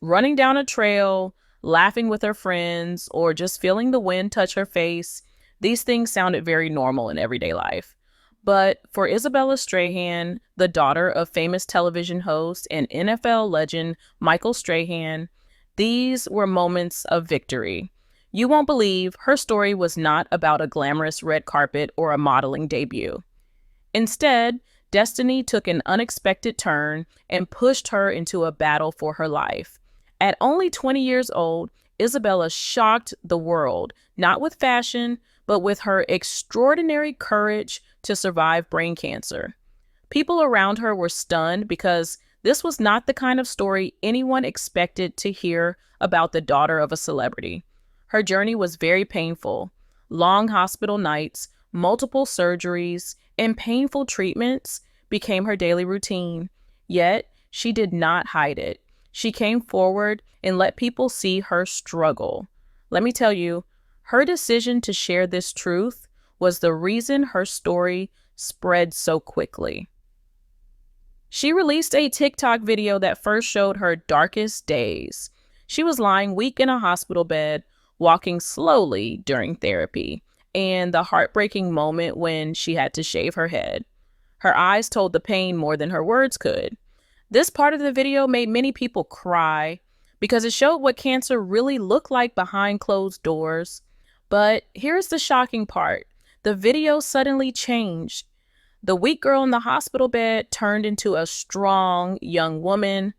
Running down a trail, laughing with her friends, or just feeling the wind touch her face, these things sounded very normal in everyday life. But for Isabella Strahan, the daughter of famous television host and NFL legend Michael Strahan, these were moments of victory. You won't believe her story was not about a glamorous red carpet or a modeling debut. Instead, destiny took an unexpected turn and pushed her into a battle for her life. At only 20 years old, Isabella shocked the world, not with fashion, but with her extraordinary courage to survive brain cancer. People around her were stunned because this was not the kind of story anyone expected to hear about the daughter of a celebrity. Her journey was very painful. Long hospital nights, multiple surgeries, and painful treatments became her daily routine. Yet, she did not hide it. She came forward and let people see her struggle. Let me tell you, her decision to share this truth was the reason her story spread so quickly. She released a TikTok video that first showed her darkest days. She was lying weak in a hospital bed, walking slowly during therapy, and the heartbreaking moment when she had to shave her head. Her eyes told the pain more than her words could. This part of the video made many people cry because it showed what cancer really looked like behind closed doors. But here's the shocking part. The video suddenly changed. The weak girl in the hospital bed turned into a strong young woman,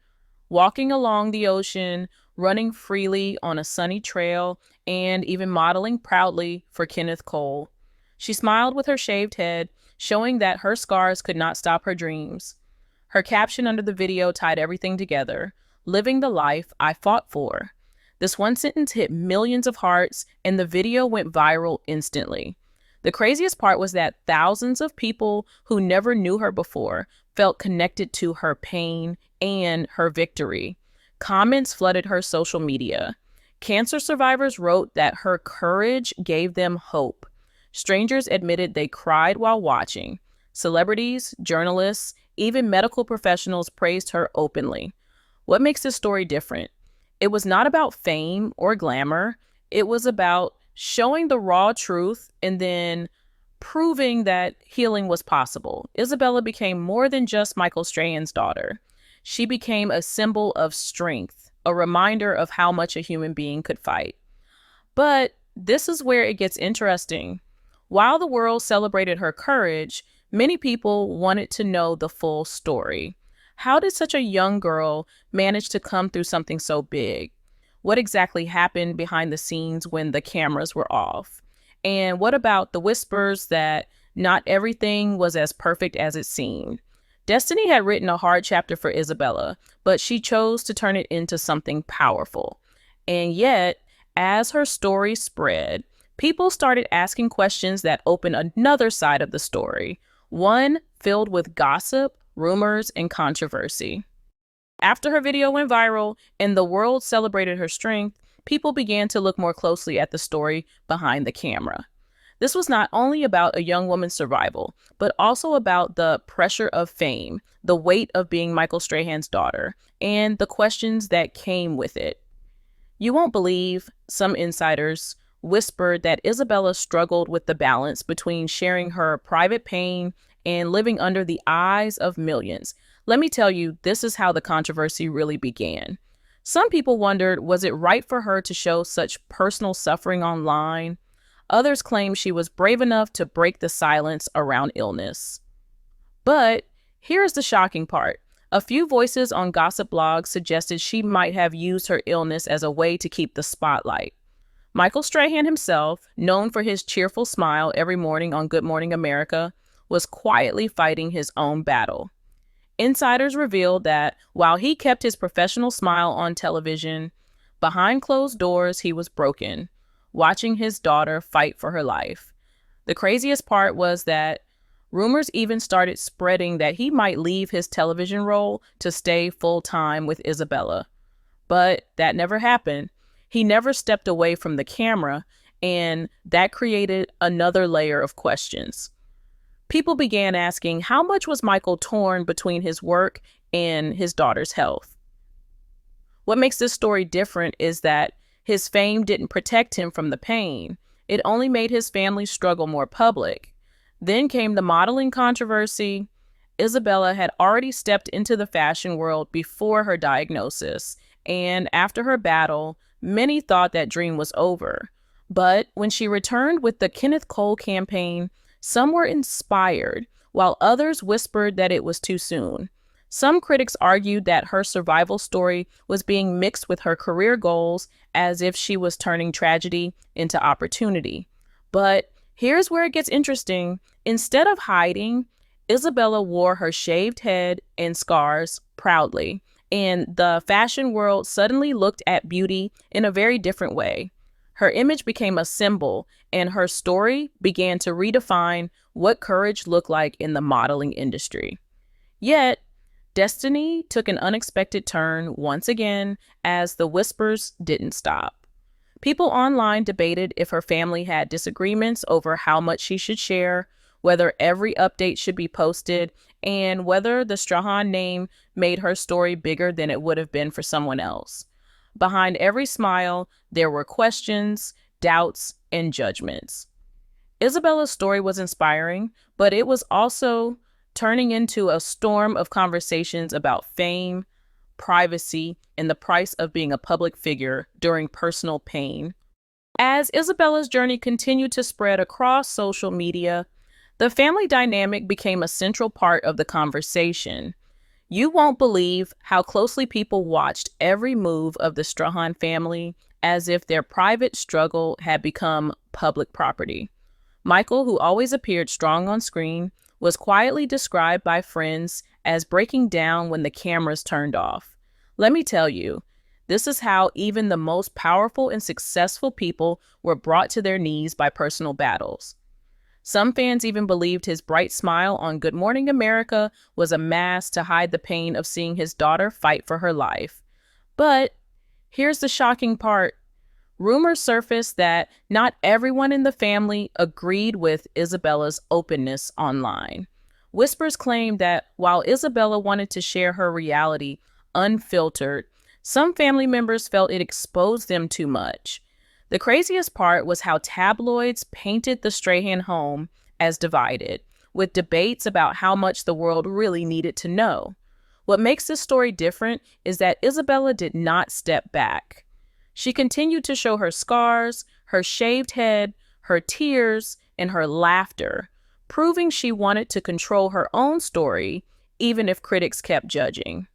walking along the ocean, running freely on a sunny trail, and even modeling proudly for Kenneth Cole. She smiled with her shaved head, showing that her scars could not stop her dreams. Her caption under the video tied everything together: living the life I fought for. This one sentence hit millions of hearts, and the video went viral instantly. The craziest part was that thousands of people who never knew her before felt connected to her pain and her victory. Comments flooded her social media. Cancer survivors wrote that her courage gave them hope. Strangers admitted they cried while watching. Celebrities, journalists, even medical professionals praised her openly. What makes this story different? It was not about fame or glamour. It was about showing the raw truth and then proving that healing was possible. Isabella became more than just Michael Strahan's daughter. She became a symbol of strength, a reminder of how much a human being could fight. But this is where it gets interesting. While the world celebrated her courage, many people wanted to know the full story. How did such a young girl manage to come through something so big? What exactly happened behind the scenes when the cameras were off? And what about the whispers that not everything was as perfect as it seemed? Destiny had written a hard chapter for Isabella, but she chose to turn it into something powerful. And yet, as her story spread, people started asking questions that opened another side of the story, one filled with gossip, rumors, and controversy. After her video went viral and the world celebrated her strength, people began to look more closely at the story behind the camera. This was not only about a young woman's survival, but also about the pressure of fame, the weight of being Michael Strahan's daughter, and the questions that came with it. You won't believe some insiders whispered that Isabella struggled with the balance between sharing her private pain and living under the eyes of millions. Let me tell you, this is how the controversy really began. Some people wondered, was it right for her to show such personal suffering online? Others claimed she was brave enough to break the silence around illness. But here's the shocking part. A few voices on gossip blogs suggested she might have used her illness as a way to keep the spotlight. Michael Strahan himself, known for his cheerful smile every morning on Good Morning America, was quietly fighting his own battle. Insiders revealed that while he kept his professional smile on television, behind closed doors he was broken, watching his daughter fight for her life. The craziest part was that rumors even started spreading that he might leave his television role to stay full-time with Isabella. But that never happened. He never stepped away from the camera, and that created another layer of questions. People began asking, how much was Michael torn between his work and his daughter's health? What makes this story different is that his fame didn't protect him from the pain. It only made his family's struggle more public. Then came the modeling controversy. Isabella had already stepped into the fashion world before her diagnosis, and after her battle, many thought that dream was over. But when she returned with the Kenneth Cole campaign, some were inspired, while others whispered that it was too soon. Some critics argued that her survival story was being mixed with her career goals, as if she was turning tragedy into opportunity. But here's where it gets interesting. Instead of hiding, Isabella wore her shaved head and scars proudly, and the fashion world suddenly looked at beauty in a very different way. Her image became a symbol, and her story began to redefine what courage looked like in the modeling industry. Yet, destiny took an unexpected turn once again as the whispers didn't stop. People online debated if her family had disagreements over how much she should share, whether every update should be posted, and whether the Strahan name made her story bigger than it would have been for someone else. Behind every smile, there were questions, doubts, and judgments. Isabella's story was inspiring, but it was also turning into a storm of conversations about fame, privacy, and the price of being a public figure during personal pain. As Isabella's journey continued to spread across social media, the family dynamic became a central part of the conversation. You won't believe how closely people watched every move of the Strahan family as if their private struggle had become public property. Michael, who always appeared strong on screen, was quietly described by friends as breaking down when the cameras turned off. Let me tell you, this is how even the most powerful and successful people were brought to their knees by personal battles. Some fans even believed his bright smile on Good Morning America was a mask to hide the pain of seeing his daughter fight for her life. But here's the shocking part. Rumors surfaced that not everyone in the family agreed with Isabella's openness online. Whispers claimed that while Isabella wanted to share her reality unfiltered, some family members felt it exposed them too much. The craziest part was how tabloids painted the Strahan home as divided, with debates about how much the world really needed to know. What makes this story different is that Isabella did not step back. She continued to show her scars, her shaved head, her tears, and her laughter, proving she wanted to control her own story, even if critics kept judging.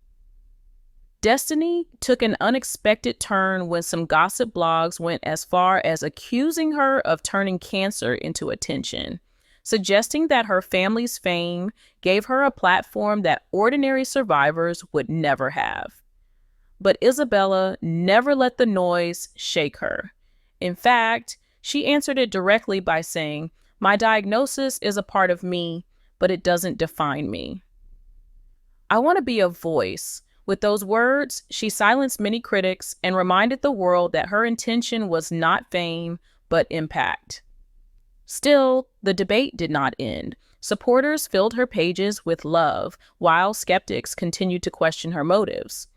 Destiny took an unexpected turn when some gossip blogs went as far as accusing her of turning cancer into attention, suggesting that her family's fame gave her a platform that ordinary survivors would never have. But Isabella never let the noise shake her. In fact, she answered it directly by saying, "My diagnosis is a part of me, but it doesn't define me." I want to be a voice. With those words, she silenced many critics and reminded the world that her intention was not fame, but impact. Still, the debate did not end. Supporters filled her pages with love, while skeptics continued to question her motives.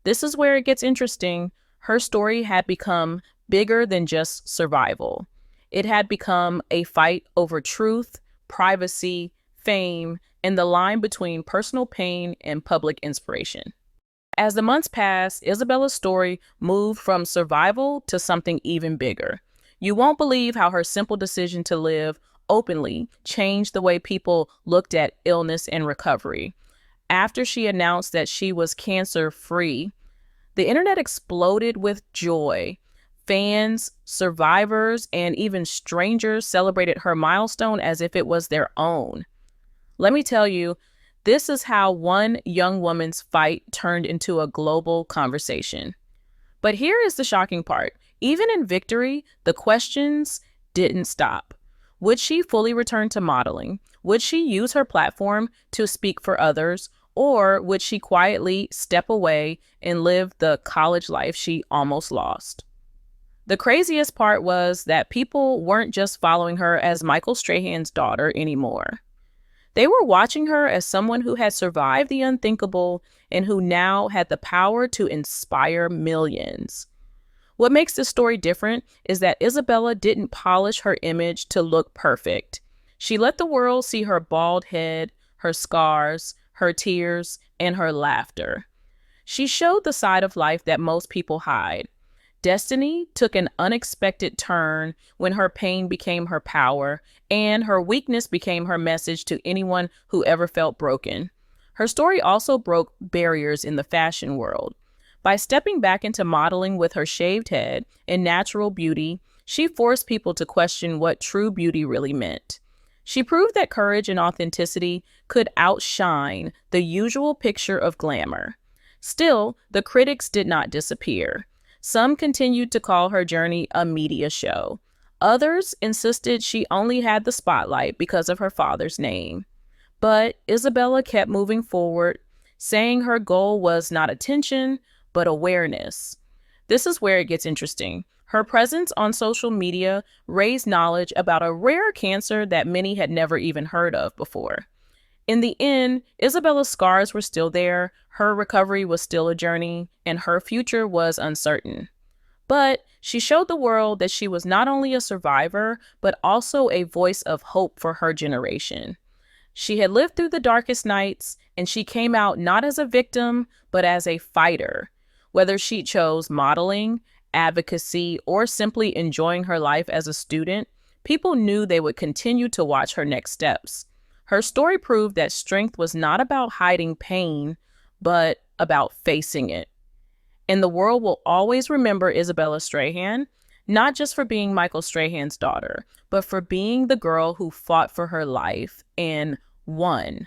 This is where it gets interesting. Her story had become bigger than just survival. It had become a fight over truth, privacy, fame, and the line between personal pain and public inspiration. As the months passed, Isabella's story moved from survival to something even bigger. You won't believe how her simple decision to live openly changed the way people looked at illness and recovery. After she announced that she was cancer-free, the internet exploded with joy. Fans, survivors, and even strangers celebrated her milestone as if it was their own. Let me tell you, this is how one young woman's fight turned into a global conversation. But here is the shocking part. Even in victory, the questions didn't stop. Would she fully return to modeling? Would she use her platform to speak for others? Or would she quietly step away and live the college life she almost lost? The craziest part was that people weren't just following her as Michael Strahan's daughter anymore. They were watching her as someone who had survived the unthinkable and who now had the power to inspire millions. What makes this story different is that Isabella didn't polish her image to look perfect. She let the world see her bald head, her scars, her tears, and her laughter. She showed the side of life that most people hide. Destiny took an unexpected turn when her pain became her power, and her weakness became her message to anyone who ever felt broken. Her story also broke barriers in the fashion world. By stepping back into modeling with her shaved head and natural beauty, she forced people to question what true beauty really meant. She proved that courage and authenticity could outshine the usual picture of glamour. Still, the critics did not disappear. Some continued to call her journey a media show. Others insisted she only had the spotlight because of her father's name. But Isabella kept moving forward, saying her goal was not attention, but awareness. This is where it gets interesting. Her presence on social media raised knowledge about a rare cancer that many had never even heard of before. In the end, Isabella's scars were still there, her recovery was still a journey, and her future was uncertain. But she showed the world that she was not only a survivor, but also a voice of hope for her generation. She had lived through the darkest nights, and she came out not as a victim, but as a fighter. Whether she chose modeling, advocacy, or simply enjoying her life as a student, people knew they would continue to watch her next steps. Her story proved that strength was not about hiding pain, but about facing it. And the world will always remember Isabella Strahan, not just for being Michael Strahan's daughter, but for being the girl who fought for her life and won.